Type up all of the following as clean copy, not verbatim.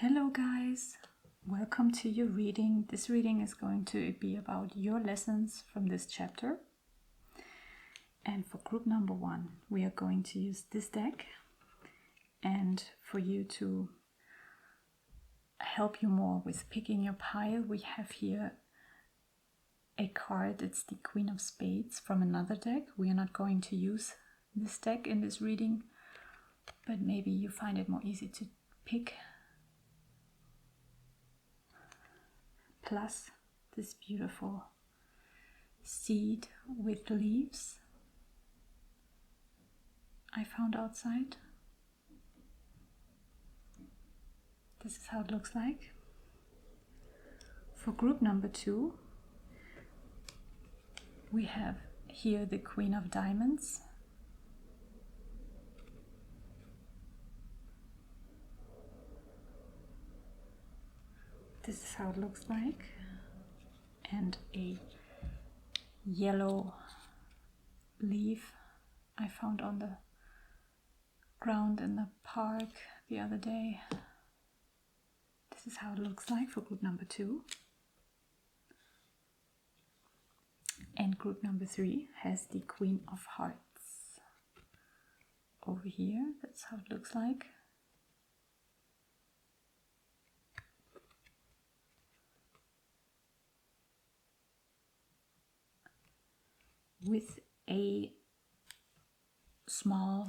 Hello guys, welcome to your reading. This reading is going to be about your lessons from this chapter. And for group number 1, we are going to use this deck. And for you to help you more with picking your pile, we have here a card. It's the Queen of Spades from another deck. We are not going to use this deck in this reading, but maybe you find it more easy to pick. Plus this beautiful seed with leaves I found outside. This is how it looks like. For group number 2, we have here the Queen of Diamonds. This is how it looks like. And a yellow leaf I found on the ground in the park the other day. This is how it looks like for group number 2. And group number 3 has the Queen of Hearts. Over here, that's how it looks like. With a small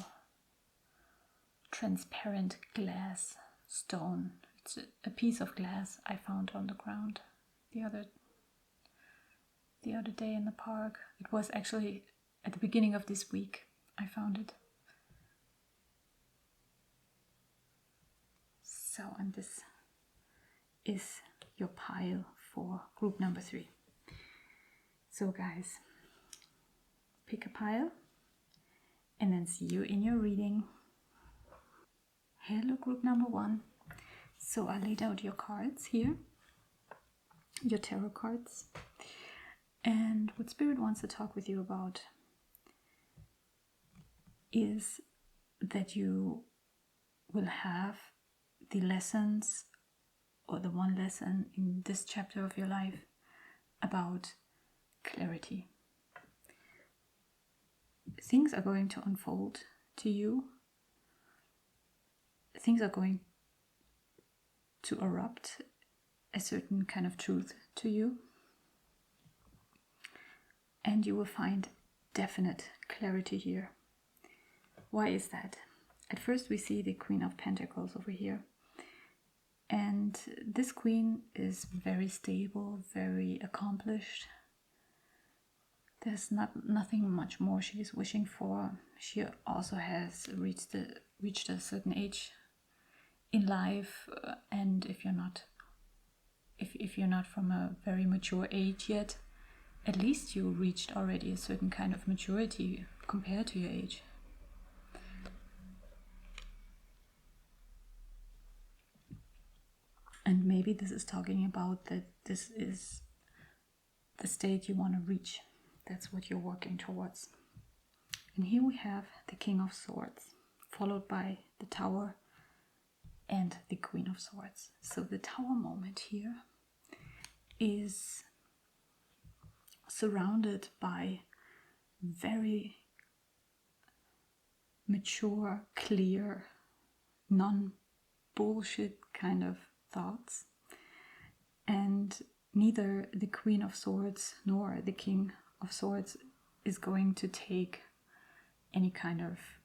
transparent glass stone. It's a piece of glass I found on the ground the other day in the park. It was actually at the beginning of this week I found it. So, and this is your pile for group number 3. So guys, pick a pile and then see you in your reading. Hello group number 1. So I laid out your cards here, your tarot cards, and what Spirit wants to talk with you about is that you will have the lessons, or the one lesson in this chapter of your life about clarity. Things are going to unfold to you. Things are going to erupt a certain kind of truth to you. And you will find definite clarity here. Why is that? At first we see the Queen of Pentacles over here. And this queen is very stable, very accomplished. There's nothing much more she is wishing for. She also has reached a certain age in life, and if you're not from a very mature age yet, at least you reached already a certain kind of maturity compared to your age. And maybe this is talking about that this is the state you want to reach. That's what you're working towards. And here we have the King of Swords, followed by the Tower and the Queen of Swords. So the Tower moment here is surrounded by very mature, clear, non-bullshit kind of thoughts. And neither the Queen of Swords nor the King of Swords is going to take any kind of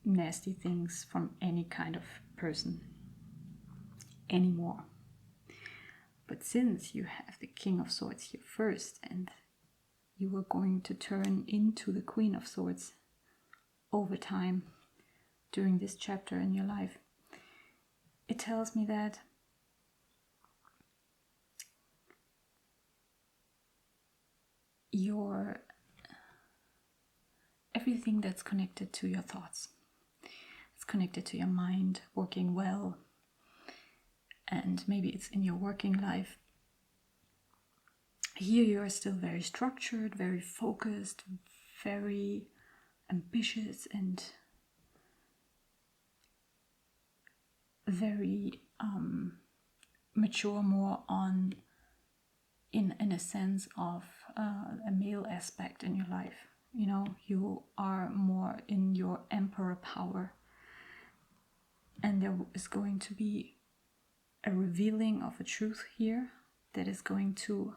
nasty things from any kind of person anymore. But since you have the King of Swords here first, and you are going to turn into the Queen of Swords over time during this chapter in your life, it tells me that everything that's connected to your thoughts, it's connected to your mind working well, and maybe it's in your working life. Here you are still very structured, very focused, very ambitious, and very mature, more on in a sense of a male aspect in your life. You know, you are more in your emperor power, and there is going to be a revealing of a truth here that is going to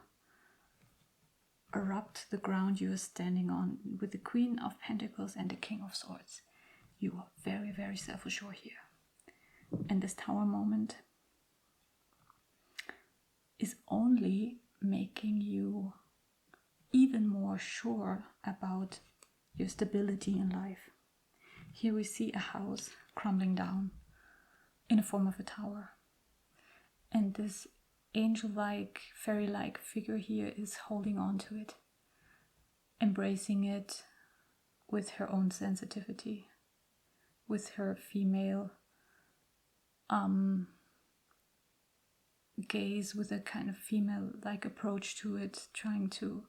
erupt the ground you are standing on with the Queen of Pentacles and the King of Swords. You are very, very self-assured here. And this Tower moment is only making you even more sure about your stability in life. Here we see a house crumbling down in the form of a tower. And this angel-like, fairy-like figure here is holding on to it, embracing it with her own sensitivity, with her female gaze, with a kind of female-like approach to it, trying to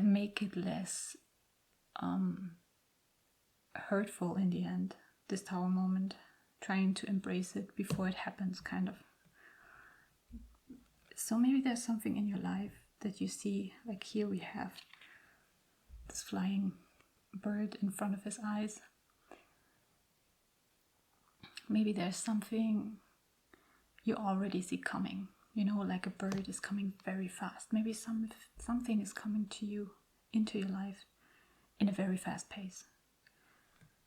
make it less hurtful in the end, this Tower moment, trying to embrace it before it happens, kind of. So maybe there's something in your life that you see, like here we have this flying bird in front of his eyes. Maybe there's something you already see coming, you know, like a bird is coming very fast. Maybe something is coming to you, into your life, in a very fast pace.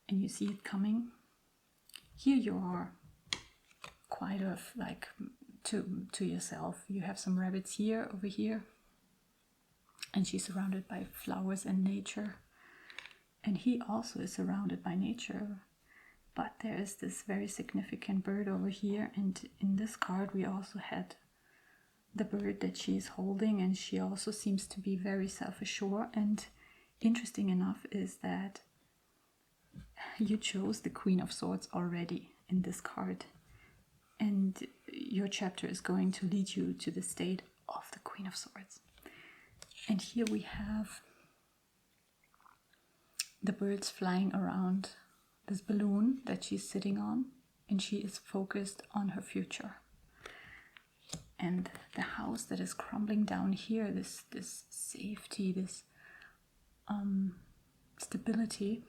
And you see it coming. Here you are quite of like to yourself. You have some rabbits here, over here. And she's surrounded by flowers and nature. And he also is surrounded by nature. But there is this very significant bird over here. And in this card we also had the bird that she's holding. And she also seems to be very self-assured. And interesting enough is that you chose the Queen of Swords already in this card. And your chapter is going to lead you to the state of the Queen of Swords. And here we have the birds flying around this balloon that she's sitting on, and she is focused on her future. And the house that is crumbling down here, this safety, this stability,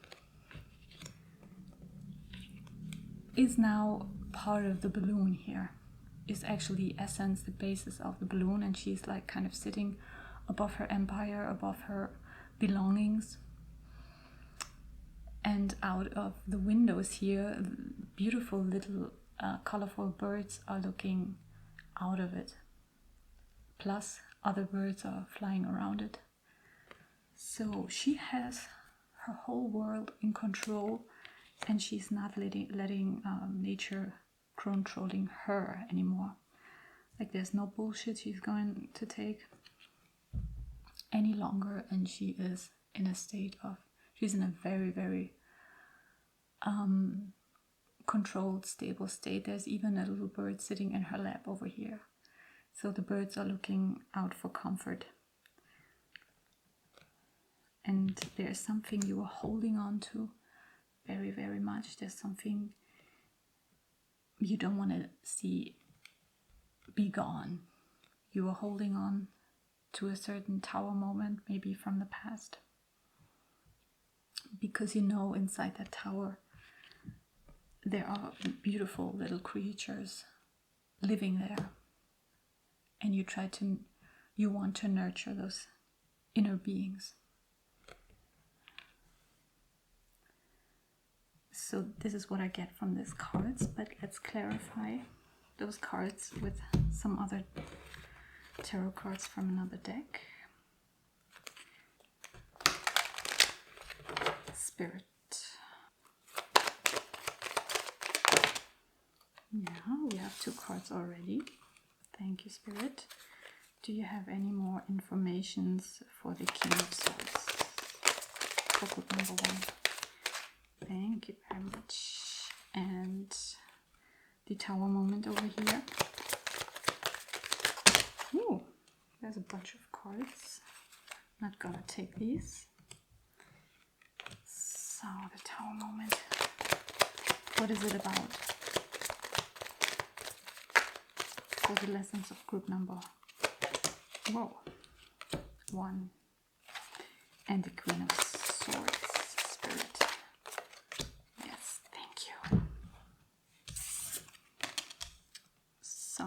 is now part of the balloon here. Is actually essence, the basis of the balloon, and she's like kind of sitting above her empire, above her belongings. And out of the windows here, beautiful little colorful birds are looking out of it. Plus other birds are flying around it. So she has her whole world in control, and she's not letting nature controlling her anymore. Like there's no bullshit she's going to take any longer, and she is in a state of, she's in a very, very controlled, stable state. There's even a little bird sitting in her lap over here. So the birds are looking out for comfort. And there's something you are holding on to very, very much. There's something you don't want to see be gone. You are holding on to a certain tower moment, maybe from the past. Because you know inside that tower there are beautiful little creatures living there. And you want to nurture those inner beings. So this is what I get from these cards, but let's clarify those cards with some other tarot cards from another deck. Spirit. Yeah, we have 2 cards already. Thank you, Spirit. Do you have any more information for the King of Swords? Focus number 1. Thank you very much. And the Tower moment over here. Ooh, there's a bunch of cards. Not gonna take these. So the Tower moment. What is it about? For the lessons of group number 1. And the Queen of Swords, Spirit. Yes, thank you. So,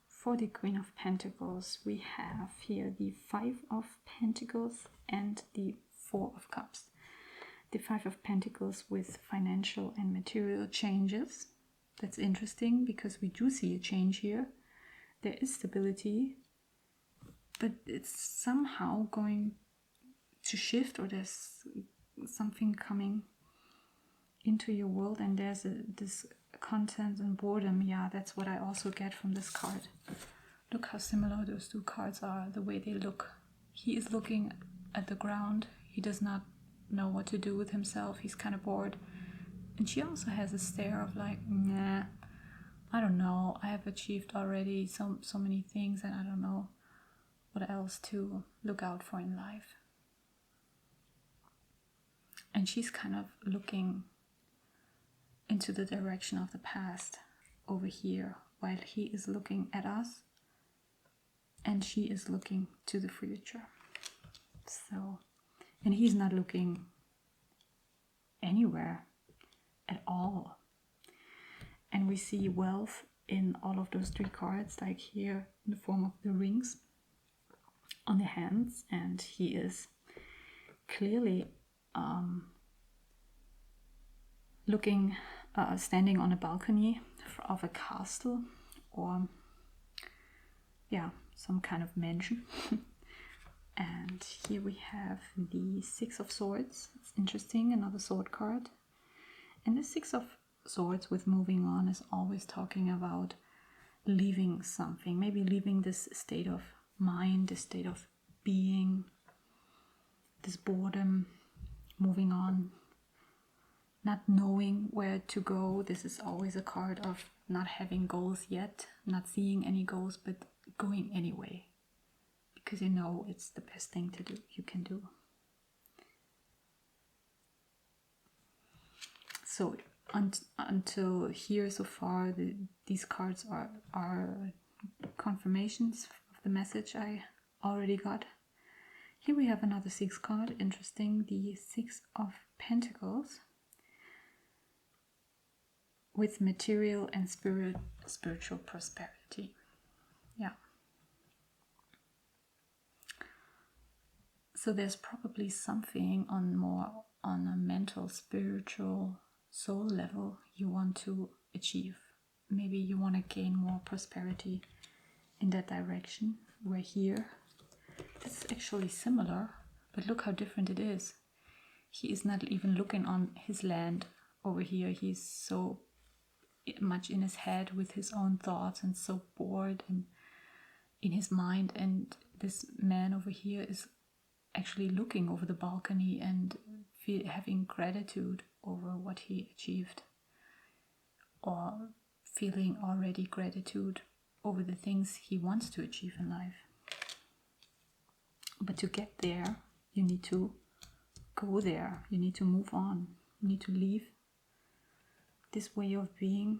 for the Queen of Pentacles, we have here the 5 of Pentacles and the 4 of Cups. The 5 of Pentacles with financial and material changes. That's interesting because we do see a change here. There is stability, but it's somehow going to shift, or there's something coming into your world, and there's this content and boredom. Yeah, that's what I also get from this card. Look how similar those two cards are, the way they look. He is looking at the ground. He does not know what to do with himself. He's kind of bored. And she also has a stare of like, nah, I don't know. I have achieved already so many things, and I don't know what else to look out for in life. And she's kind of looking into the direction of the past over here, while he is looking at us and she is looking to the future. So, and he's not looking anywhere at all. And we see wealth in all of those 3 cards, like here in the form of the rings on the hands, and he is clearly looking, standing on a balcony of a castle, or some kind of mansion. And here we have the 6 of Swords. It's interesting, another sword card. And the 6 of Swords with moving on is always talking about leaving something, maybe leaving this state of mind, this state of being, this boredom, moving on, not knowing where to go. This is always a card of not having goals yet, not seeing any goals, but going anyway, because you know it's the best thing to do, you can do. So until here so far, these cards are confirmations of the message I already got. Here we have another 6 card, interesting, the 6 of Pentacles with material and spiritual prosperity. Yeah. So there's probably something on a mental, spiritual, soul level you want to achieve. Maybe you want to gain more prosperity in that direction. We're here. It's actually similar, but look how different it is. He is not even looking on his land over here. He's so much in his head with his own thoughts and so bored and in his mind. And this man over here is actually looking over the balcony and having gratitude over what he achieved, or feeling already gratitude over the things he wants to achieve in life. But to get there, you need to go there. You need to move on. You need to leave this way of being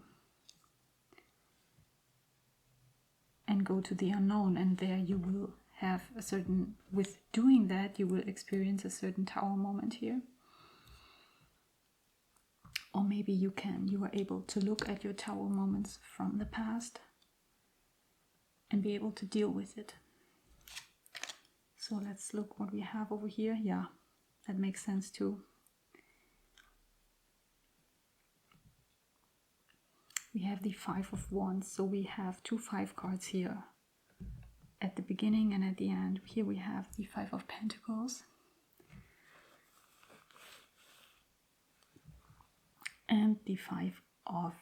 and go to the unknown. And there you will have a certain, with doing that, you will experience a certain tower moment here. Or maybe you are able to look at your tower moments from the past and be able to deal with it. So let's look what we have over here. Yeah, that makes sense too. We have the 5 of Wands, so we have 2 5 cards here at the beginning and at the end. Here we have the 5 of Pentacles and the 5 of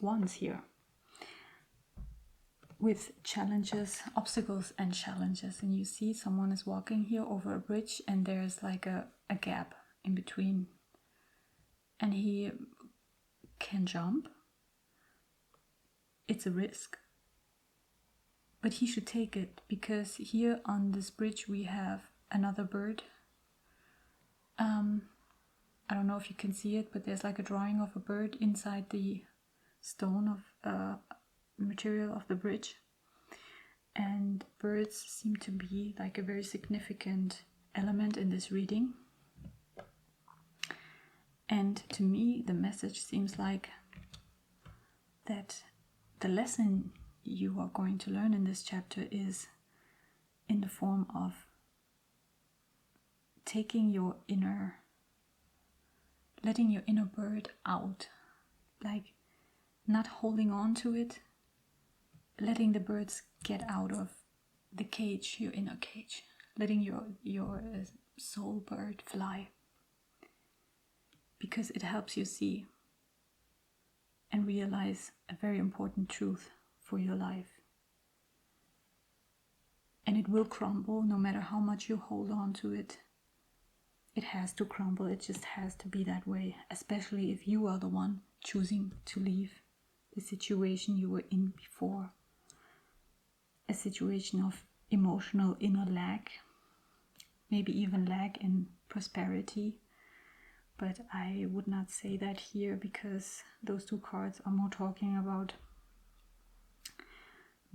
Wands here, with challenges, obstacles and challenges. And you see someone is walking here over a bridge, and there's like a gap in between, and he can jump. It's a risk, But he should take it, because here on this bridge we have another bird. I don't know if you can see it, but there's like a drawing of a bird inside the stone of material of the bridge. And birds seem to be like a very significant element in this reading. And to me, the message seems like that the lesson you are going to learn in this chapter is in the form of taking your letting your inner bird out, like not holding on to it, letting the birds get out of the cage, your inner cage, letting your soul bird fly, because it helps you see and realize a very important truth for your life. And it will crumble no matter how much you hold on to it. It has to crumble, it just has to be that way, especially if you are the one choosing to leave the situation you were in before. A situation of emotional inner lack, maybe even lack in prosperity. But I would not say that here, because those two cards are more talking about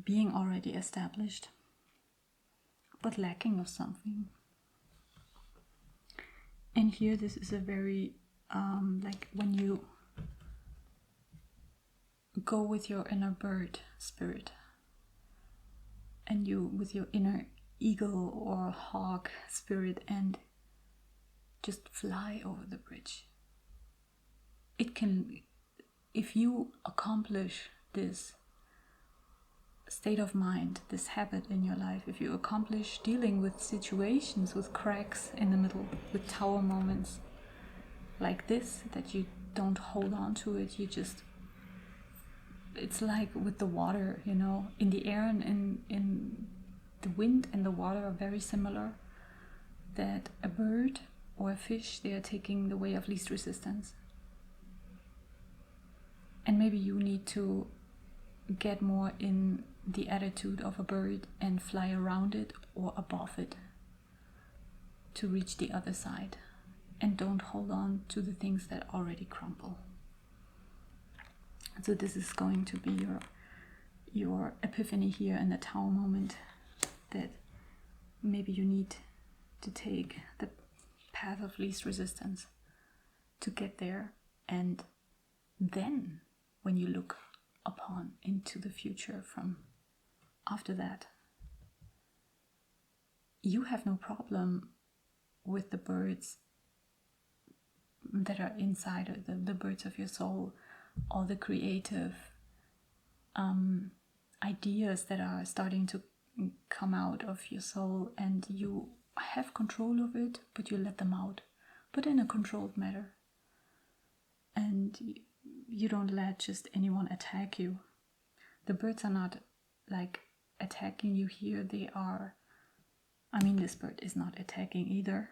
being already established, but lacking of something. And here this is a very, like when you go with your inner bird spirit, and you with your inner eagle or hawk spirit, and just fly over the bridge. It can, if you accomplish this state of mind, this habit in your life, if you accomplish dealing with situations with cracks in the middle, with tower moments like this, that you don't hold on to it, you just, it's like with the water, you know, in the air and in the wind and the water are very similar, that a bird or a fish, they are taking the way of least resistance. And maybe you need to get more in the attitude of a bird and fly around it or above it to reach the other side, and don't hold on to the things that already crumble. So this is going to be your epiphany here in the Tower moment, that maybe you need to take the path of least resistance to get there. And then when you look upon into the future from after that, you have no problem with the birds that are inside, the birds of your soul, all the creative ideas that are starting to come out of your soul, and you have control of it, but you let them out, but in a controlled manner. And you don't let just anyone attack you. The birds are not like attacking you here. They are, I mean, this bird is not attacking either,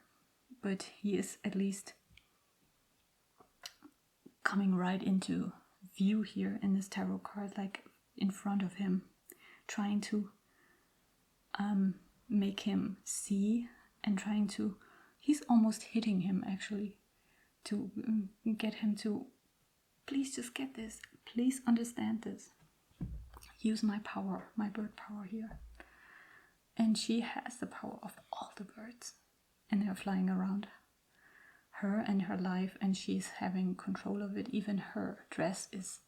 but he is at least coming right into view here in this tarot card, like in front of him, trying to make him see, and trying to, he's almost hitting him actually, to get him to, please just get this, please understand this, use my power, my bird power here. And she has the power of all the birds, and they're flying around her and her life, and she's having control of it. Even her dress is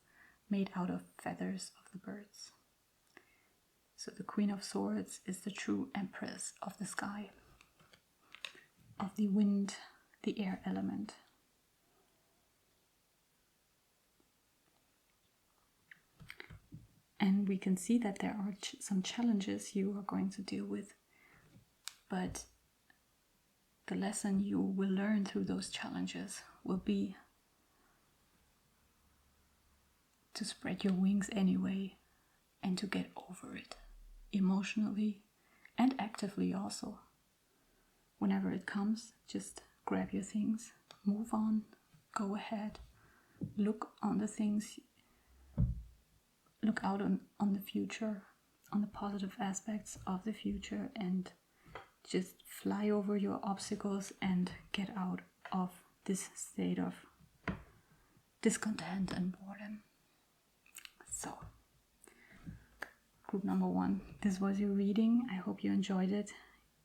made out of feathers of the birds. So the Queen of Swords is the true empress of the sky, of the wind, the air element. And we can see that there are some challenges you are going to deal with, but the lesson you will learn through those challenges will be to spread your wings anyway, and to get over it emotionally and actively also. Whenever it comes, just grab your things, move on, go ahead, look on the things, look out on the future, on the positive aspects of the future and just fly over your obstacles and get out of this state of discontent and boredom. So, group number 1, this was your reading. I hope you enjoyed it.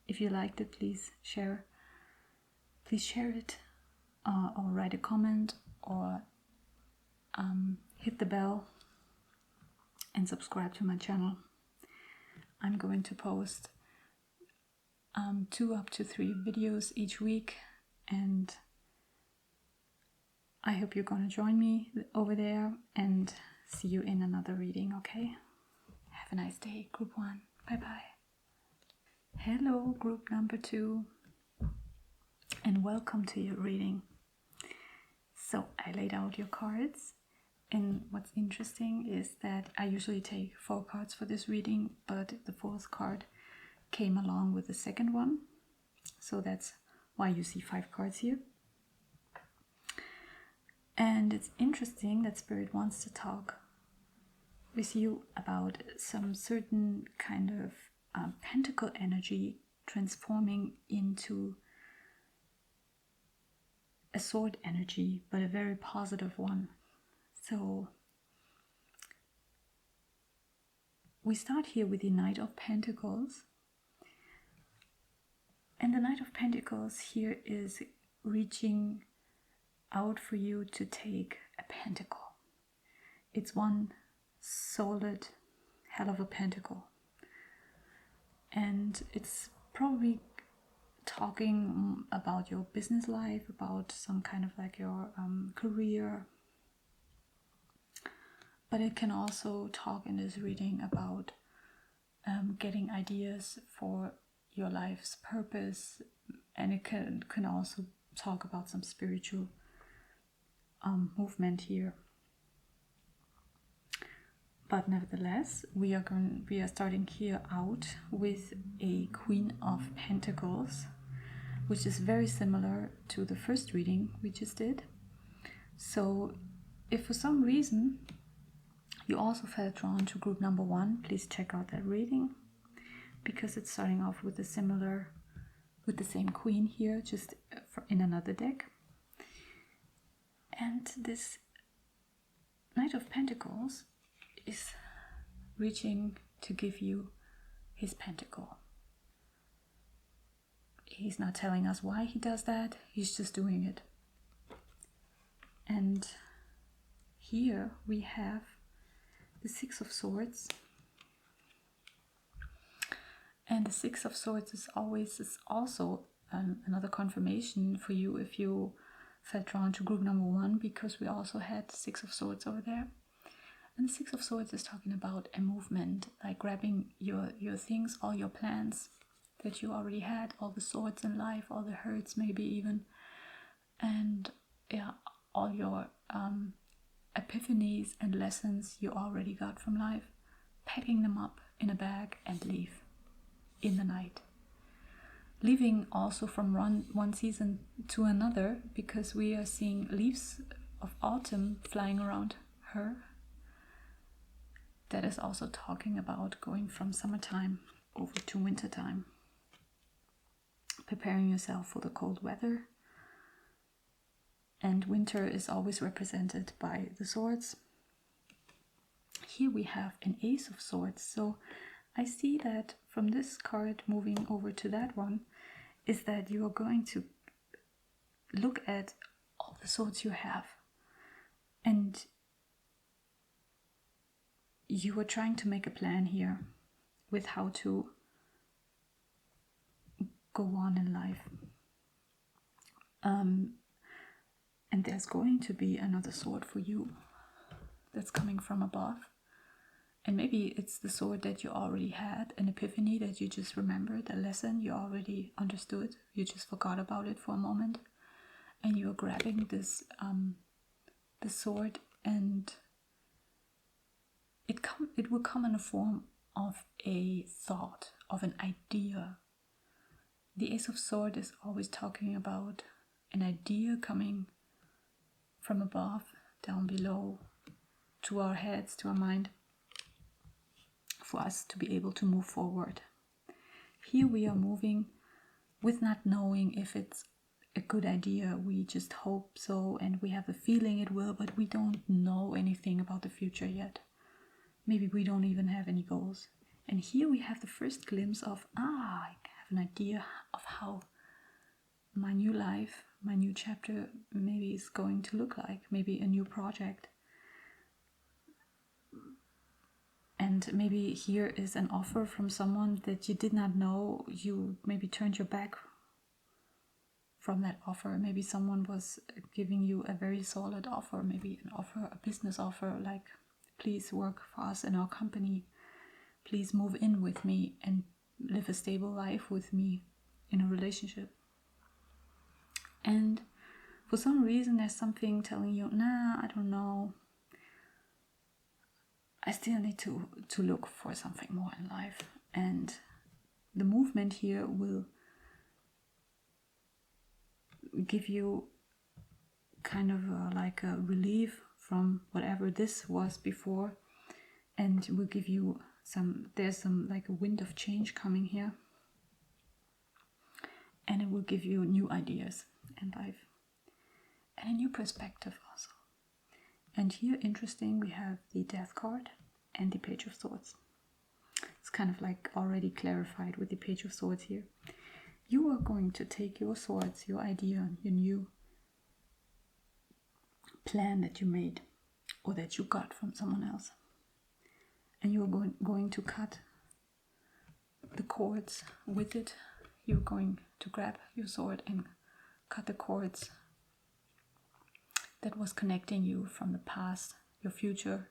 If you liked it, please share it, or write a comment, or hit the bell and subscribe to my channel. I'm going to post 2 up to 3 videos each week, and I hope you're going to join me over there, and see you in another reading, okay? Have a nice day, group 1. Bye-bye. Hello, group number 2, and welcome to your reading. So, I laid out your cards, and what's interesting is that I usually take 4 cards for this reading, but the 4th card came along with the second one, so that's why you see 5 cards here. And it's interesting that Spirit wants to talk with you about some certain kind of pentacle energy transforming into a sword energy, but a very positive one. So we start here with the Knight of Pentacles, and the Knight of Pentacles here is reaching out for you to take a pentacle. It's one solid hell of a pentacle, and it's probably talking about your business life, about some kind of like your career, but it can also talk in this reading about getting ideas for your life's purpose, and it can also talk about some spiritual movement here. But nevertheless, we are starting here out with a Queen of Pentacles, which is very similar to the first reading we just did. So if for some reason you also felt drawn to group number 1, please check out that reading, because it's starting off with the same queen here, just in another deck. And this Knight of Pentacles is reaching to give you his pentacle. He's not telling us why he does that, he's just doing it. And here we have the 6 of Swords. And the 6 of Swords is also another confirmation for you if you felt drawn to group number 1, because we also had the 6 of Swords over there. And the 6 of Swords is talking about a movement, like grabbing your things, all your plans that you already had, all the swords in life, all the hurts maybe even, and yeah, all your epiphanies and lessons you already got from life, packing them up in a bag and leave in the night. Leaving also from one season to another, because we are seeing leaves of autumn flying around her. That is also talking about going from summertime over to wintertime. Preparing yourself for the cold weather. And winter is always represented by the swords. Here we have an Ace of Swords. So I see that from this card moving over to that one is that you are going to look at all the swords you have, and you are trying to make a plan here with how to go on in life. And there's going to be another sword for you that's coming from above. And maybe it's the sword that you already had, an epiphany that you just remembered, a lesson you already understood, you just forgot about it for a moment, and you're grabbing this the sword, and it will come in the form of a thought, of an idea. The Ace of Swords is always talking about an idea coming from above, down below, to our heads, to our mind, for us to be able to move forward. Here we are moving with not knowing if it's a good idea. We just hope so, and we have a feeling it will, but we don't know anything about the future yet. Maybe we don't even have any goals. And here we have the first glimpse of, I have an idea of how my new life, my new chapter maybe is going to look like, maybe a new project. And maybe here is an offer from someone that you did not know. You maybe turned your back from that offer. Maybe someone was giving you a very solid offer, maybe an offer, a business offer, like, please work for us in our company. Please move in with me and live a stable life with me in a relationship. And for some reason there's something telling you, nah, I don't know. I still need to look for something more in life. And the movement here will give you kind of like a relief from whatever this was before, and will give you there's some like a wind of change coming here, and it will give you new ideas in life and a new perspective also. And here, interesting, we have the Death card and the Page of Swords. It's kind of like already clarified with the Page of Swords here. You are going to take your swords, your idea, your new plan that you made or that you got from someone else, and you are going to cut the cords with it. You're going to grab your sword and cut the cords that was connecting you from the past, your future,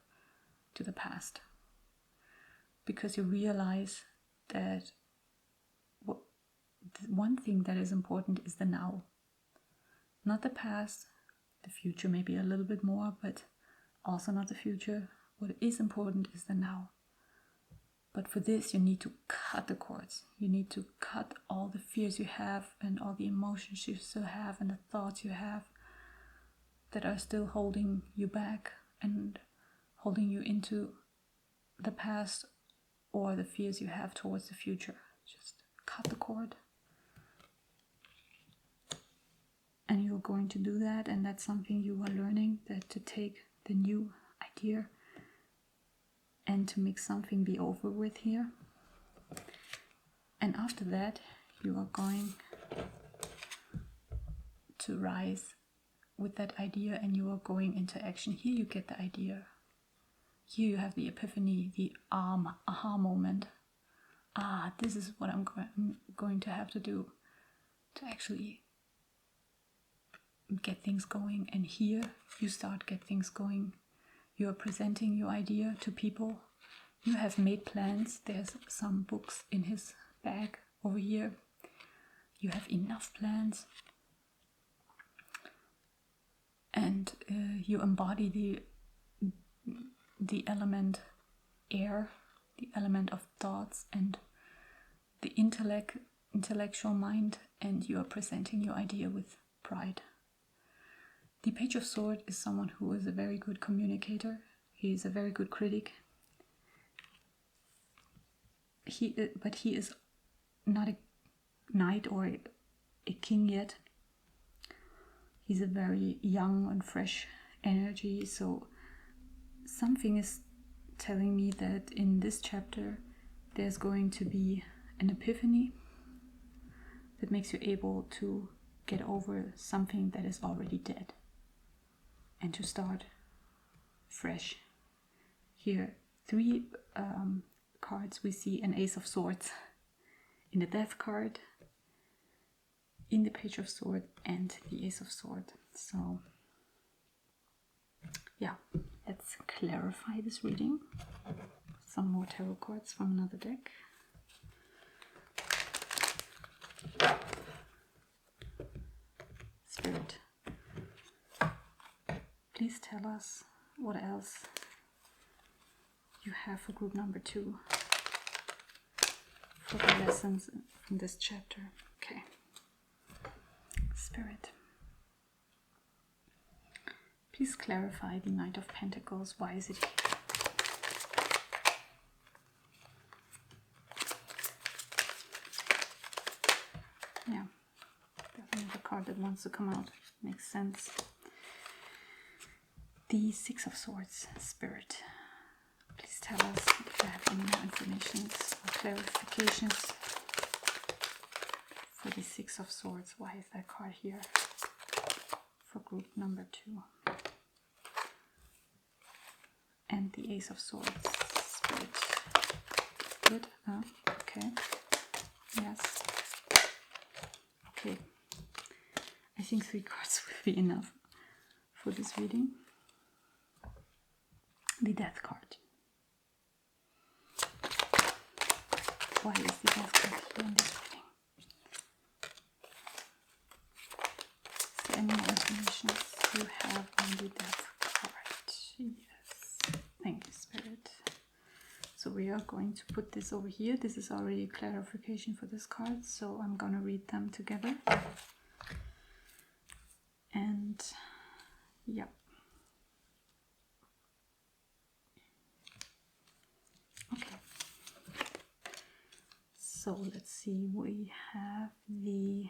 to the past. Because you realize that one thing that is important is the now. Not the past, the future maybe a little bit more, but also not the future. What is important is the now. But for this, you need to cut the cords. You need to cut all the fears you have and all the emotions you still have and the thoughts you have that are still holding you back and holding you into the past or the fears you have towards the future. Just cut the cord. And you're going to do that, and that's something you are learning, that to take the new idea and to make something be over with here. And after that, you are going to rise with that idea, and you are going into action. Here you get the idea. Here you have the epiphany, the aha moment. This is what I'm going to have to do to actually get things going. And here you start get things going. You are presenting your idea to people. You have made plans. There's some books in his bag over here. You have enough plans. And you embody the element air, the element of thoughts and the intellectual mind, and you are presenting your idea with pride. The Page of Swords is someone who is a very good communicator. He is a very good critic. But he is not a knight or a king yet. He's a very young and fresh energy, so something is telling me that in this chapter there's going to be an epiphany that makes you able to get over something that is already dead and to start fresh. Here, 3 cards. We see an Ace of Swords in the Death card, in the Page of Swords, and the Ace of Swords. So yeah, let's clarify this reading. Some more tarot cards from another deck. Spirit, please tell us what else you have for group number 2 for the lessons from this chapter. Okay. Spirit, please clarify the Knight of Pentacles. Why is it here? another card that wants to come out. Makes sense. The Six of Swords, Spirit. Please tell us if you have any more information or clarifications for the Six of Swords. Why is that card here for group number 2? And the Ace of Swords, Spirit. Good. Okay. Yes. Okay. I think 3 cards will be enough for this reading. The Death card. Why is the Death card here in this reading? Is there any more information you have on the Death card? Yes. Thank you, Spirit. So we are going to put this over here. This is already a clarification for this card, so I'm going to read them together. And yeah. Okay. So let's see, we have the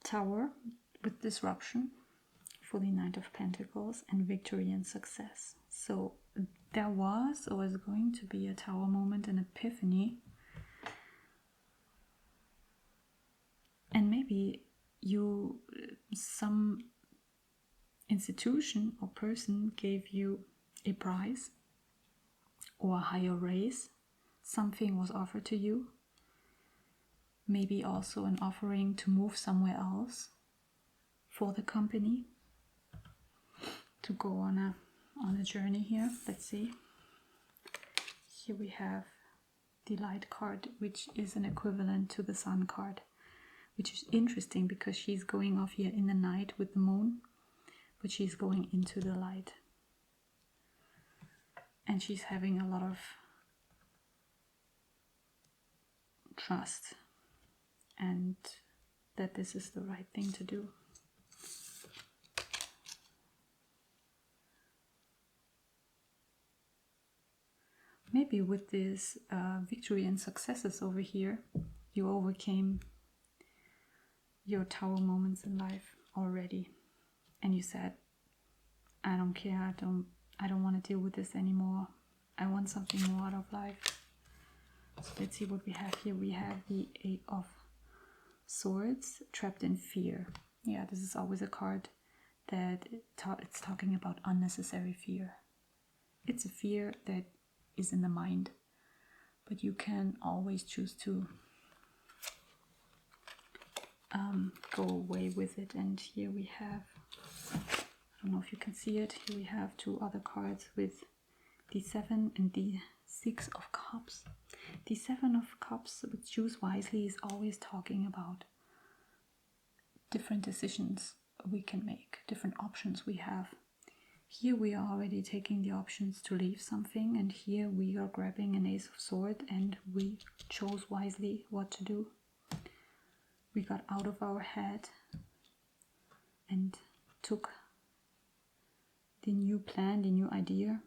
Tower with disruption for the Knight of Pentacles and victory and success. So there was or is going to be a Tower moment, an epiphany. And maybe some institution or person gave you a prize or a higher raise. Something was offered to you. Maybe also an offering to move somewhere else for the company, to go on a journey here. Let's see. Here we have the Light card, which is an equivalent to the Sun card, which is interesting because she's going off here in the night with the moon, but she's going into the light. And she's having a lot of trust and that this is the right thing to do. Maybe with this victory and successes over here, you overcame your Tower moments in life already, and you said, I don't care, I don't want to deal with this anymore. I want something more out of life. So let's see what we have here. We have the Eight of Swords, trapped in fear. Yeah, this is always a card that it's talking about unnecessary fear. It's a fear that is in the mind, but you can always choose to go away with it. And here we have, I don't know if you can see it, here we have 2 other cards with the 7 and the 6 of Cups. The 7 of Cups, with choose wisely, is always talking about different decisions we can make, different options we have. Here we are already taking the options to leave something, and here we are grabbing an Ace of Swords and we chose wisely what to do. We got out of our head and took the new plan, the new idea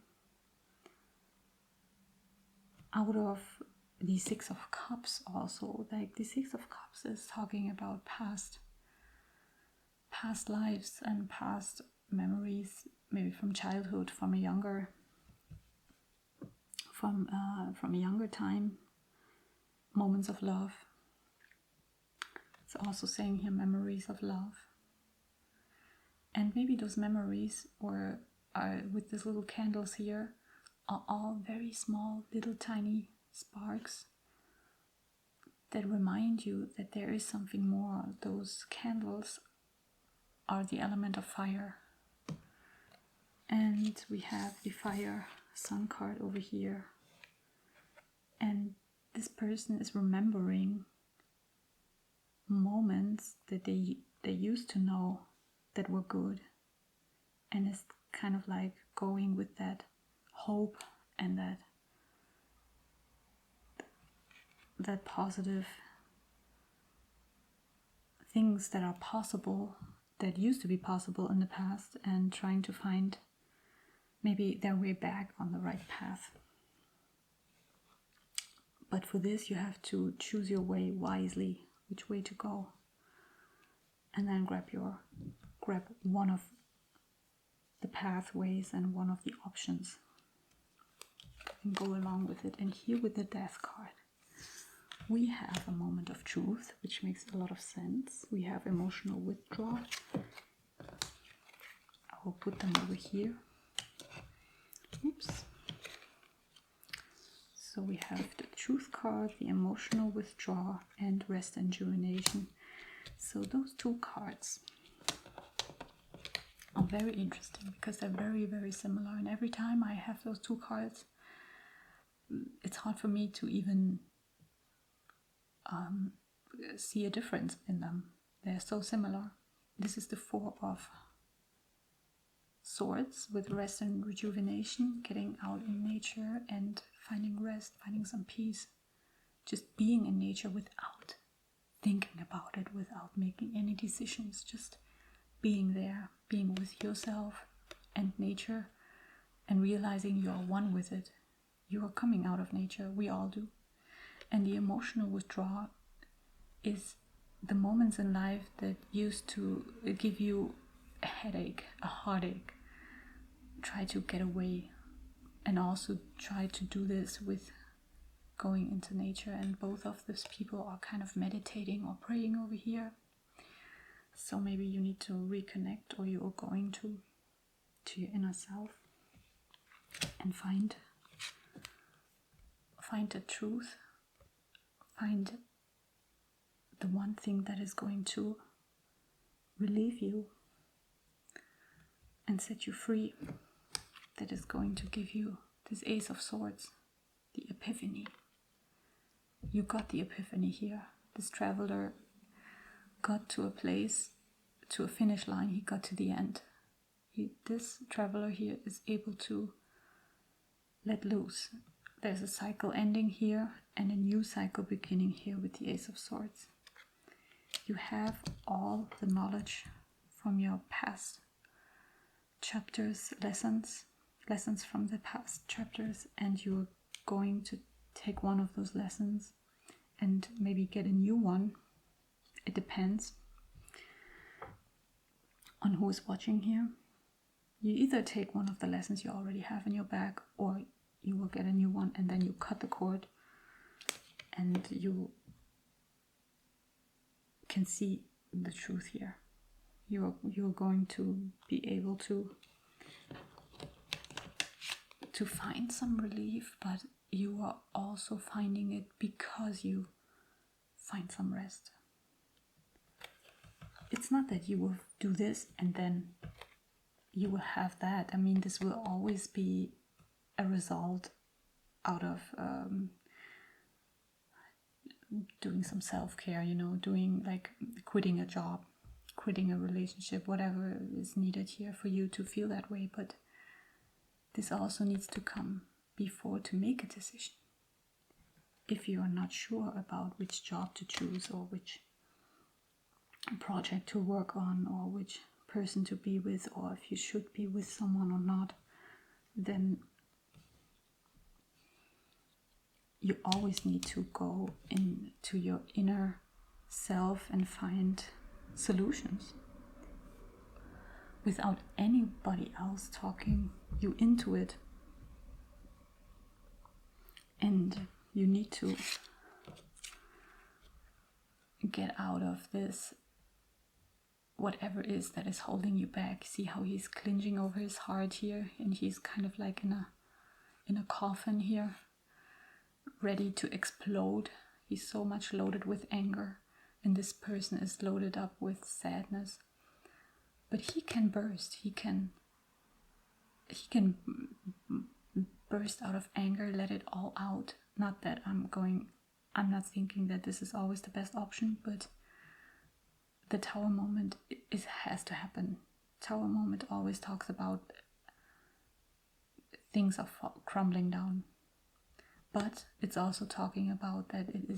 out of the 6 of Cups also. Like the 6 of Cups is talking about past lives and past memories, maybe from childhood, from a younger time, moments of love. It's also saying here memories of love. And maybe those memories, or with these little candles here, are all very small, little tiny sparks that remind you that there is something more. Those candles are the element of fire. And we have the Fire Sun card over here. And this person is remembering moments that they used to know that were good. And it's kind of like going with that hope and that positive things that are possible, that used to be possible in the past, and trying to find maybe their way back on the right path. But for this you have to choose your way wisely, which way to go. And then grab one of the pathways and one of the options and go along with it. And here with the Death card, we have a moment of truth, which makes a lot of sense. We have emotional withdrawal. I will put them over here. Oops. So we have the Truth card, the emotional withdrawal, and rest and rejuvenation. So those two cards are very interesting because they're very, very similar. And every time I have those two cards, it's hard for me to even see a difference in them. They're so similar. This is the Four of Swords with rest and rejuvenation, getting out in nature and finding rest, finding some peace, just being in nature without thinking about it, without making any decisions, just being there, being with yourself and nature, and realizing you're one with it. You are coming out of nature, we all do. And the emotional withdrawal is the moments in life that used to give you a headache, a heartache. Try to get away, and also try to do this with going into nature. And both of these people are kind of meditating or praying over here. So maybe you need to reconnect, or you are going to your inner self and find the truth. Find the one thing that is going to relieve you and set you free, that is going to give you this Ace of Swords, the epiphany. You got the epiphany here. This traveler got to a place, to a finish line, he got to the end. This traveler here is able to let loose. There's a cycle ending here and a new cycle beginning here with the Ace of Swords. You have all the knowledge from your past chapters, lessons from the past chapters, and you're going to take one of those lessons and maybe get a new one. It depends on who is watching here. You either take one of the lessons you already have in your bag, or you will get a new one, and then you cut the cord and you can see the truth here. You're going to be able to find some relief, but you are also finding it because you find some rest. It's not that you will do this and then you will have that. I mean, this will always be a result out of doing some self-care, doing like quitting a job, quitting a relationship, whatever is needed here for you to feel that way. But this also needs to come before to make a decision. If you are not sure about which job to choose, or which project to work on, or which person to be with, or if you should be with someone or not, then you always need to go into your inner self and find solutions without anybody else talking you into it. And you need to get out of this, whatever it is that is holding you back. See how he's clenching over his heart here, and he's kind of like in a coffin here, ready to explode. He's so much loaded with anger, and this person is loaded up with sadness. But he can burst. He can burst out of anger, let it all out. Not that I'm not thinking that this is always the best option, but the Tower moment has to happen. Tower moment always talks about things are crumbling down, but it's also talking about that it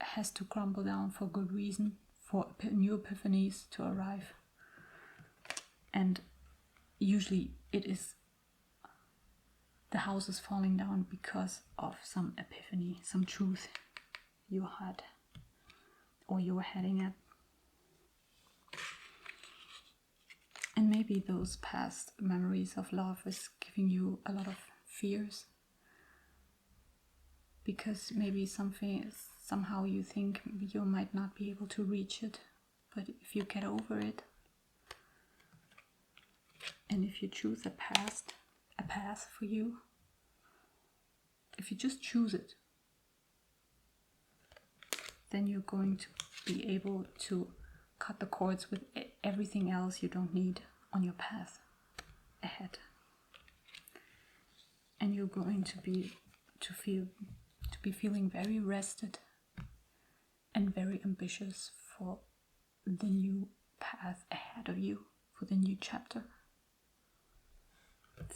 has to crumble down for good reason, for new epiphanies to arrive. And usually it is, the house is falling down because of some epiphany, some truth you had, or you were heading at. And maybe those past memories of love is giving you a lot of fears, because maybe somehow you think you might not be able to reach it, but if you get over it, and if you choose a path for you, if you just choose it, then you're going to be able to cut the cords with everything else you don't need on your path ahead. And you're going to be feeling very rested and very ambitious for the new path ahead of you, for the new chapter.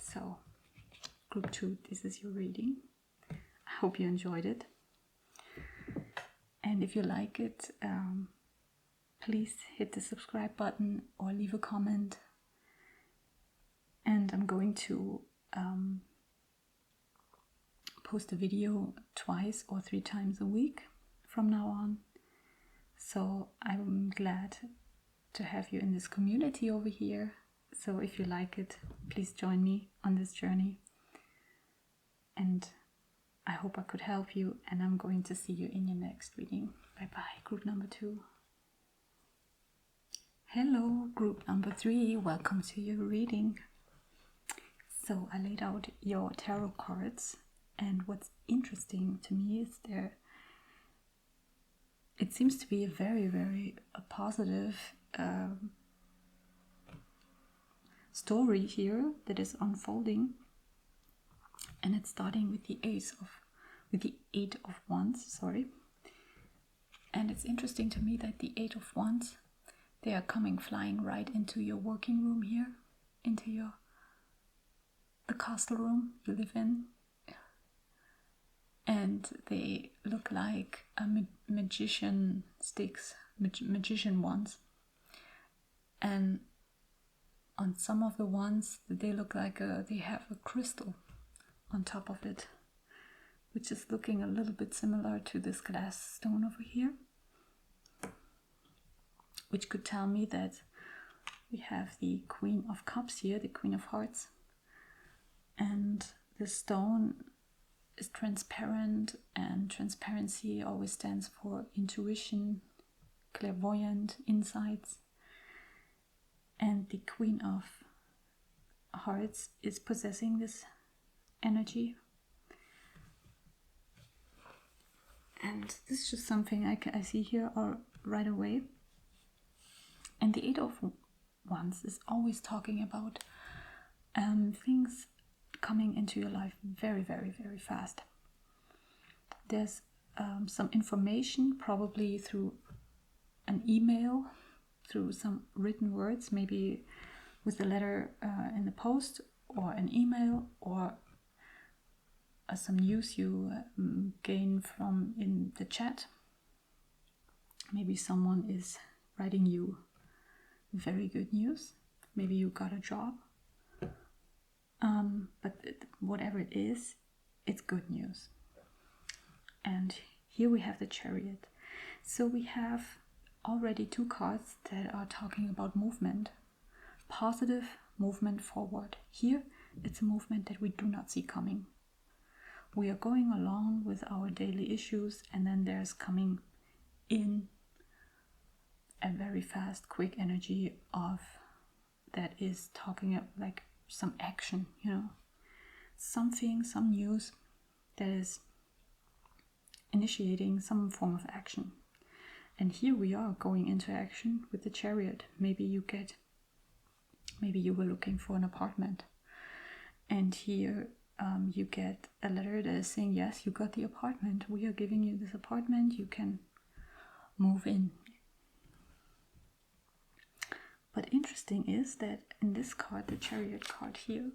So, group 2, this is your reading. I hope you enjoyed it. And if you like it, please hit the subscribe button or leave a comment. And I'm going to post a video 2 or 3 times a week from now on. So I'm glad to have you in this community over here. So if you like it, please join me on this journey. And I hope I could help you, and I'm going to see you in your next reading. Bye bye, group number 2. Hello, group number 3. Welcome to your reading. So I laid out your tarot cards, and what's interesting to me is it seems to be a very, very positive story here that is unfolding. And it's starting with the 8 of Wands, And it's interesting to me that the 8 of Wands, they are coming flying right into your working room here, into the castle room you live in. And they look like a magician sticks, magician wands. And on some of the wands, they look like they have a crystal on top of it, which is looking a little bit similar to this glass stone over here, which could tell me that we have the Queen of Cups here, the Queen of Hearts, and the stone is transparent, and transparency always stands for intuition, clairvoyant insights, and the Queen of Hearts is possessing this energy. And this is just something I see here right away. And the 8 of Wands is always talking about things coming into your life very, very, very fast. There's some information, probably through an email, through some written words, maybe with a letter in the post, or an email, or some news you gain from in the chat. Maybe someone is writing you very good news. Maybe you got a job. But whatever it is, it's good news. And here we have the Chariot. So we have already 2 cards that are talking about movement. Positive movement forward. Here, it's a movement that we do not see coming. We are going along with our daily issues, and then there's coming in a very fast, quick energy of that is talking like some action, something, some news that is initiating some form of action. And here we are going into action with the Chariot. Maybe you were looking for an apartment, and here you get a letter that is saying, yes, you got the apartment. We are giving you this apartment. You can move in. But interesting is that in this card, the Chariot card here,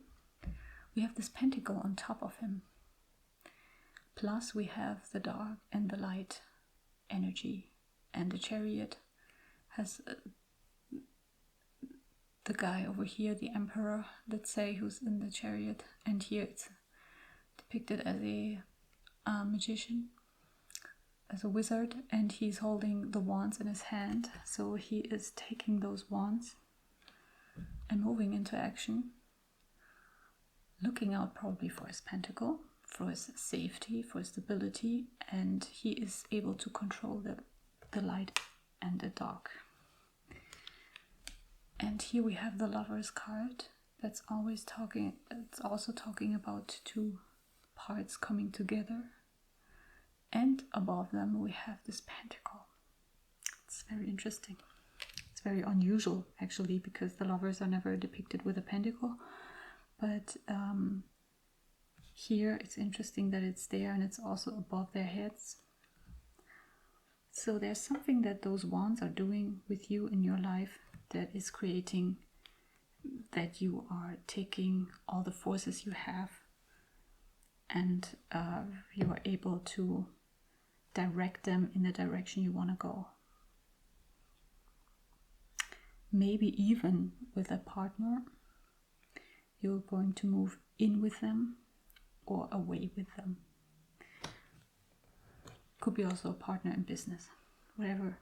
we have this pentacle on top of him. Plus we have the dark and the light energy. And the Chariot has the guy over here, the Emperor, let's say, who's in the Chariot. And here it's depicted as a magician. as a wizard, and he's holding the wands in his hand. So he is taking those wands and moving into action, looking out probably for his pentacle, for his safety, for his stability, and he is able to control the light and the dark. And here we have the Lover's card. It's also talking about two parts coming together. And above them we have this pentacle. It's very interesting. It's very unusual actually, because the lovers are never depicted with a pentacle. But here it's interesting that it's there and it's also above their heads. So there's something that those wands are doing with you in your life that is creating that you are taking all the forces you have and you are able to direct them in the direction you want to go. Maybe even with a partner, you're going to move in with them or away with them. Could be also a partner in business, whatever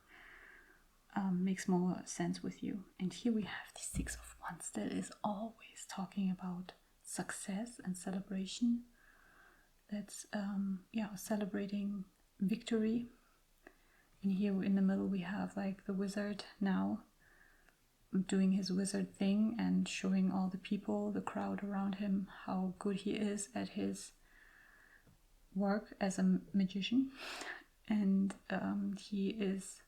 makes more sense with you. And here we have the Six of Wands that is always talking about success and celebration. That's celebrating victory. And here in the middle we have like the wizard now doing his wizard thing and showing all the people, the crowd around him, how good he is at his work as a magician. And he is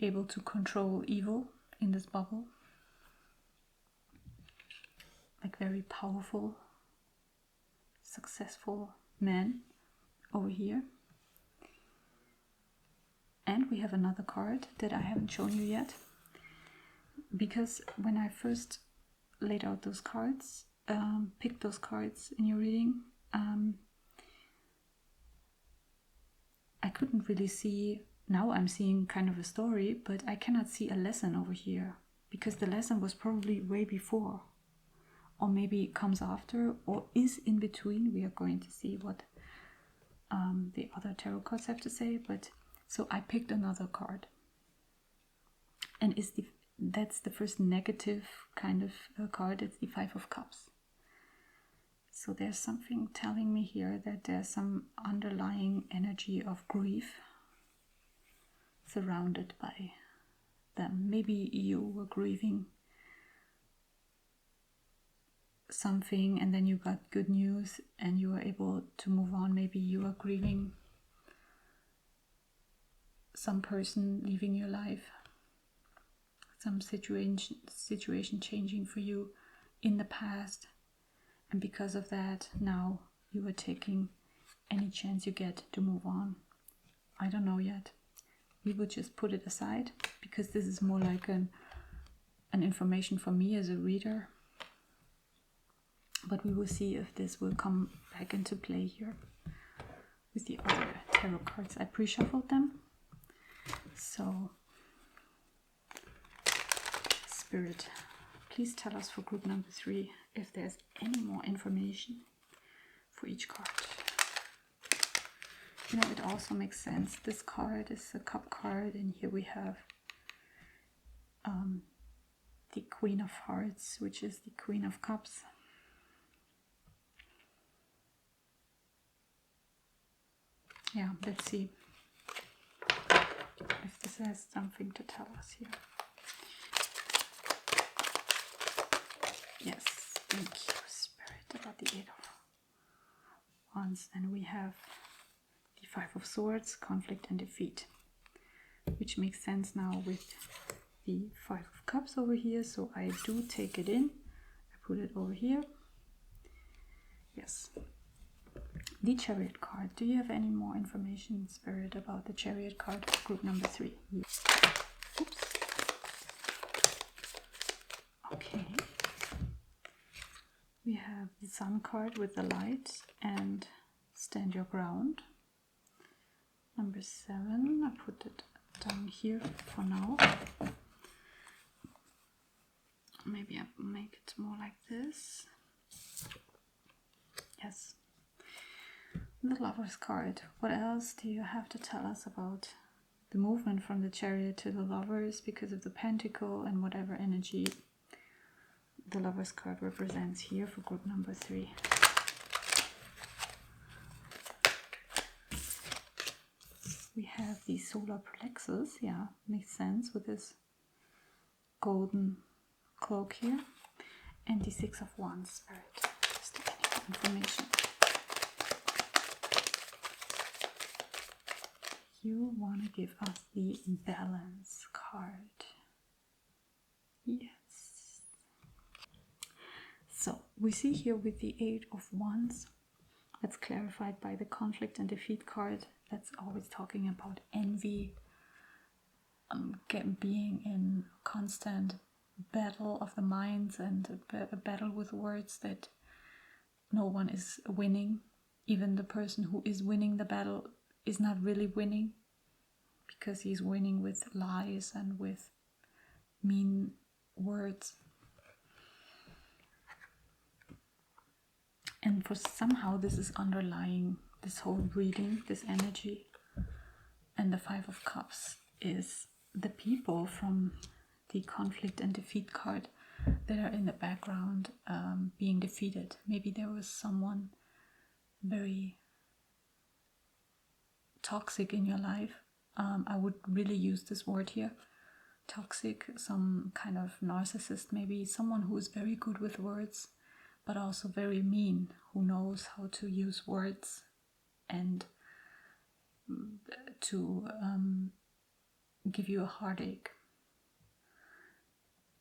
able to control evil in this bubble. Like very powerful, successful man over here. And we have another card that I haven't shown you yet, because when I first laid out those cards, picked those cards in your reading, I couldn't really see. Now I'm seeing kind of a story, but I cannot see a lesson over here, because the lesson was probably way before, or maybe it comes after, or is in between. We are going to see what the other tarot cards have to say. But so I picked another card, and that's the first negative kind of card. It's the Five of Cups. So there's something telling me here that there's some underlying energy of grief surrounded by them. Maybe you were grieving something and then you got good news and you were able to move on. Maybe you were grieving some person leaving your life, some situation changing for you in the past, and because of that now you are taking any chance you get to move on. I don't know yet. We will just put it aside, because this is more like an information for me as a reader. But we will see if this will come back into play here with the other tarot cards. I pre-shuffled them. So, Spirit, please tell us for group number 3 if there's any more information for each card. You know, it also makes sense. This card is a cup card, and here we have the Queen of Hearts, which is the Queen of Cups. Yeah, let's see if this has something to tell us here. Yes, thank you, Spirit, about the 8 of Wands. And we have the 5 of Swords, conflict and defeat, which makes sense now with the 5 of Cups over here. So I do take it in. I put it over here. Yes. The Chariot card. Do you have any more information, Spirit, about the Chariot card, group number 3? Yes. Oops. Okay. We have the Sun card with the light and stand your ground. Number 7. I put it down here for now. Maybe I make it more like this. Yes. The Lover's card. What else do you have to tell us about the movement from the Chariot to the Lovers because of the Pentacle and whatever energy the Lover's card represents here for group number 3? We have the solar plexus, yeah, makes sense with this golden cloak here, and the 6 of Wands, Spirit. Just any information. You want to give us the balance card. Yes. So we see here with the 8 of Wands, that's clarified by the conflict and defeat card. That's always talking about envy, being in constant battle of the minds and a battle with words that no one is winning. Even the person who is winning the battle is not really winning, because he's winning with lies and with mean words. And for somehow this is underlying this whole reading, this energy. And the 5 of Cups is the people from the conflict and defeat card that are in the background being defeated. Maybe there was someone very toxic in your life. I would really use this word here. Toxic, some kind of narcissist, maybe someone who is very good with words, but also very mean, who knows how to use words and to give you a heartache.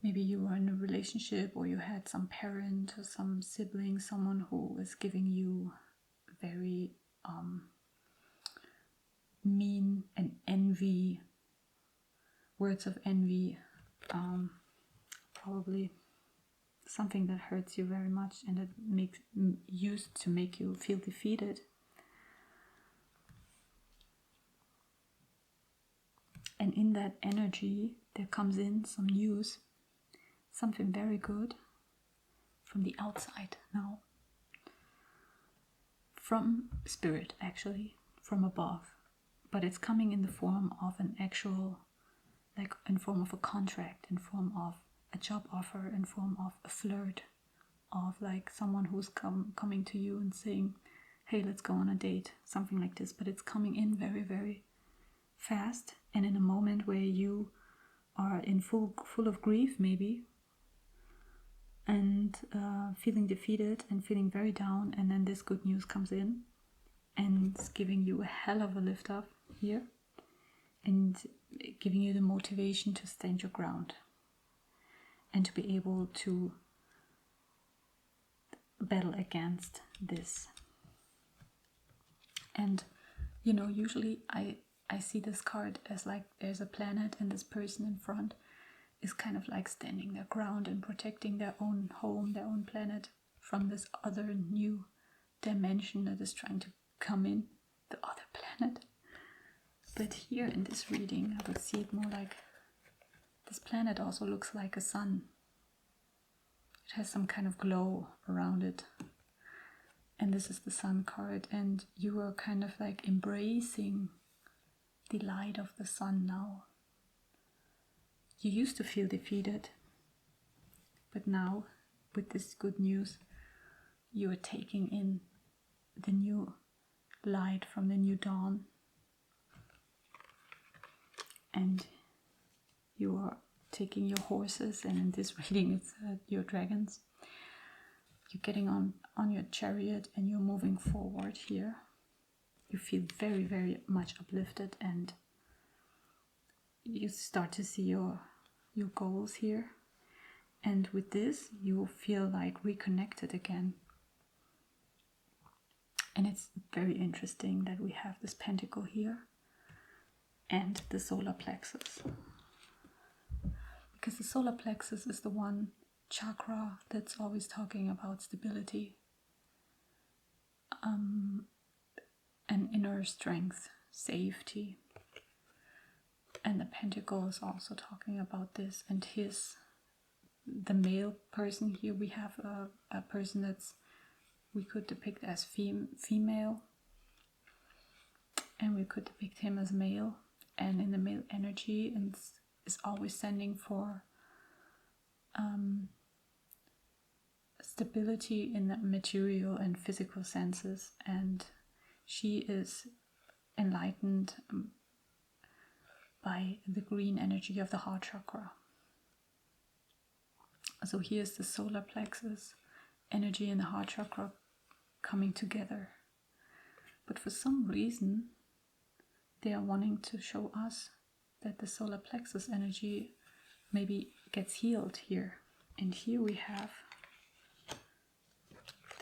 Maybe you were in a relationship, or you had some parent or some sibling, someone who was giving you very mean and envy, words of envy, probably something that hurts you very much and that makes used to make you feel defeated. And in that energy there comes in some news, something very good from the outside now, from spirit, actually from above, but it's coming in the form of an actual, like in form of a contract, in form of a job offer, in form of a flirt, of like someone who's coming to you and saying, hey, let's go on a date, something like this. But it's coming in very, very fast, and in a moment where you are in full of grief maybe, and feeling defeated and feeling very down, and then this good news comes in and it's giving you a hell of a lift up here and giving you the motivation to stand your ground and to be able to battle against this. And you know, usually I see this card as like there's a planet, and this person in front is kind of like standing their ground and protecting their own home, their own planet from this other new dimension that is trying to come in, the other planet. But here in this reading I would see it more like this planet also looks like a sun. It has some kind of glow around it, and this is the sun card, and you are kind of like embracing the light of the sun now. You used to feel defeated, but now with this good news you are taking in the new light from the new dawn, and you are taking your horses, and in this reading it's your dragons. You're getting on your chariot and you're moving forward here. You feel very, very much uplifted, and you start to see your goals here. And with this you feel like reconnected again. And it's very interesting that we have this pentacle here and the solar plexus, because the solar plexus is the one chakra that's always talking about stability, and inner strength, safety. And the pentacle is also talking about this. And the male person here, we have a person that's, we could depict as female, and we could depict him as male, and in the male energy, and is always standing for stability in the material and physical senses, and she is enlightened by the green energy of the heart chakra. So here's the solar plexus energy and the heart chakra coming together. But for some reason, they are wanting to show us that the solar plexus energy maybe gets healed here. And here we have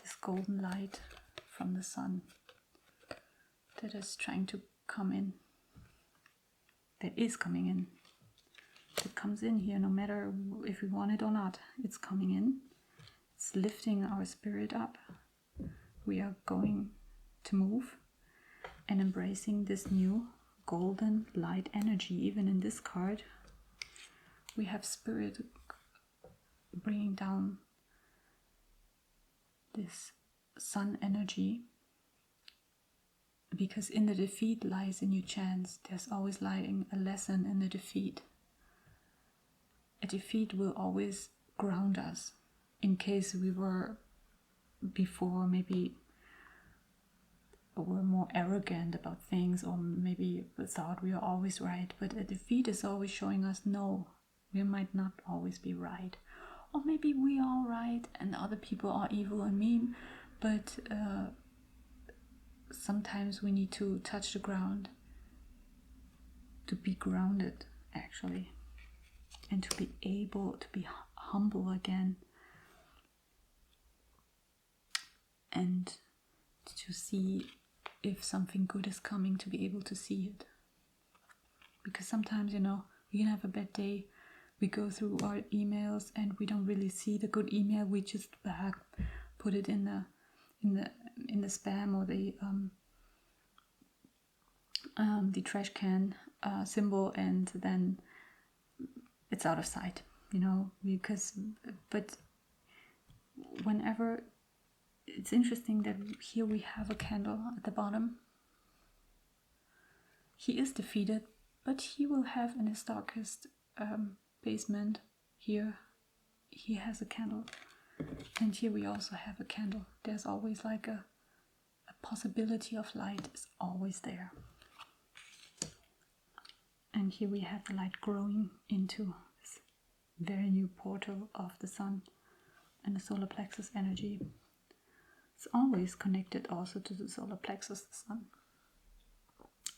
this golden light from the sun that is trying to come in, that is coming in, that comes in here no matter if we want it or not. It's coming in, it's lifting our spirit up. We are going to move and embracing this new golden light energy. Even in this card, we have spirit bringing down this sun energy, because in the defeat lies a new chance. There's always lying a lesson in the defeat. A defeat will always ground us. In case we were before maybe were more arrogant about things, or maybe thought we are always right, but a defeat is always showing us no, we might not always be right, or maybe we are right and other people are evil and mean, but sometimes we need to touch the ground to be grounded, actually, and to be able to be humble again, and to see if something good is coming, to be able to see it. Because sometimes, we can have a bad day, we go through our emails and we don't really see the good email, we just put it in the spam or the trash can symbol, and then it's out of sight, but whenever, it's interesting that here we have a candle at the bottom. He is defeated, but he will have in his darkest basement, here he has a candle, and here we also have a candle. There's always like a possibility of light is always there. And here we have the light growing into this very new portal of the sun and the solar plexus energy. It's always connected also to the solar plexus, the sun.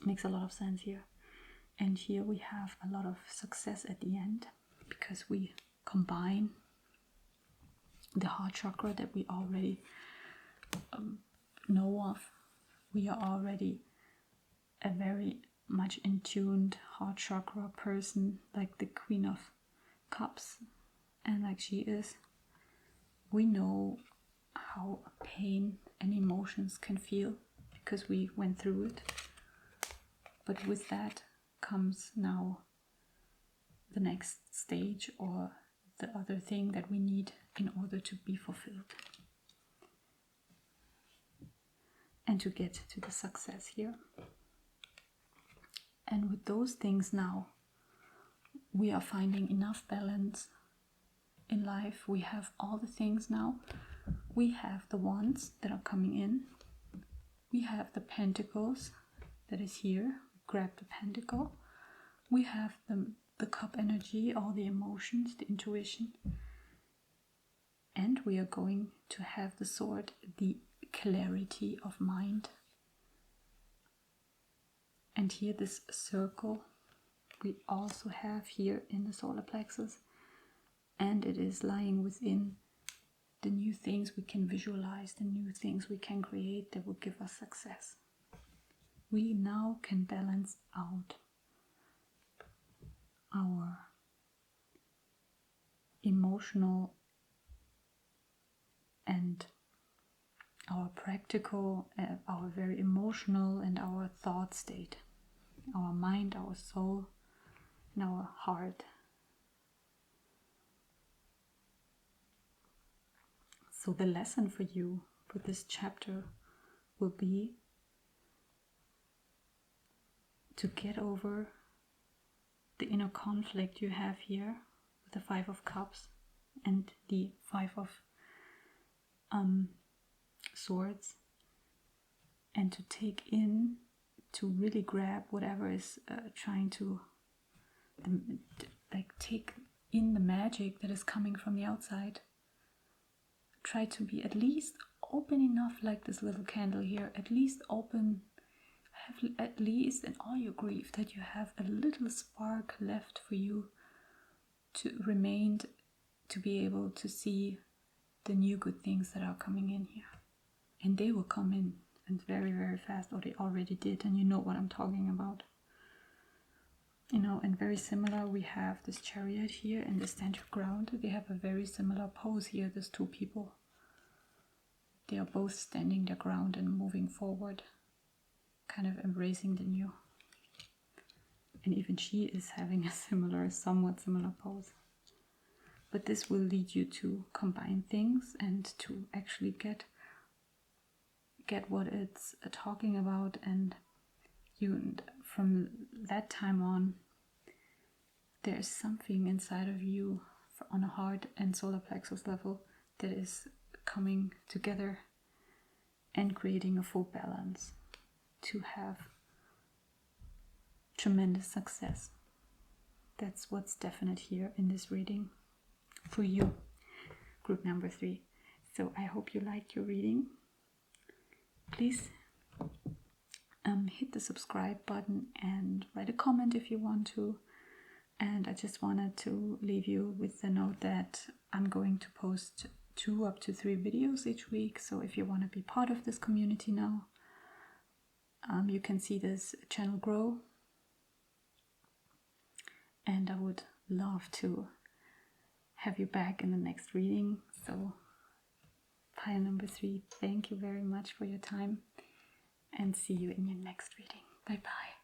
Makes a lot of sense here. And here we have a lot of success at the end, because we combine the heart chakra that we already know of. We are already a very much in tuned heart chakra person, like the Queen of Cups, and like she is. We know how pain and emotions can feel, because we went through it. But with that comes now the next stage, or the other thing that we need in order to be fulfilled and to get to the success here. And with those things now, we are finding enough balance in life. We have all the things now. We have the wands that are coming in. We have the pentacles that is here. Grab the pentacle. We have the cup energy, all the emotions, the intuition. And we are going to have the sword, the clarity of mind. And here this circle we also have here in the solar plexus. And it is lying within the new things we can visualize, the new things we can create that will give us success. We now can balance out our emotional and our practical, our very emotional and our thought state, our mind, our soul, and our heart. So the lesson for you for this chapter will be to get over the inner conflict you have here with the 5 of Cups and the 5 of Swords, and to take in, to really grab whatever is trying to like take in the magic that is coming from the outside. Try to be at least open enough, like this little candle here, at least open, have at least in all your grief that you have a little spark left for you to remain, to be able to see the new good things that are coming in here. And they will come in, and very, very fast, or they already did, and you know what I'm talking about. You know, and very similar, we have this Chariot here and the Stand Your Ground. They have a very similar pose here, these two people. They are both standing their ground and moving forward, kind of embracing the new. And even she is having a similar, somewhat similar pose. But this will lead you to combine things and to actually get what it's talking about, and you, from that time on, there's something inside of you on a heart and solar plexus level that is coming together and creating a full balance to have tremendous success. That's what's definite here in this reading for you, group number 3. So I hope you liked your reading. Please hit the subscribe button and write a comment if you want to. And I just wanted to leave you with the note that I'm going to post 2 up to 3 videos each week. So if you want to be part of this community now, you can see this channel grow. And I would love to have you back in the next reading. So pile number 3, thank you very much for your time, and see you in your next reading. Bye bye.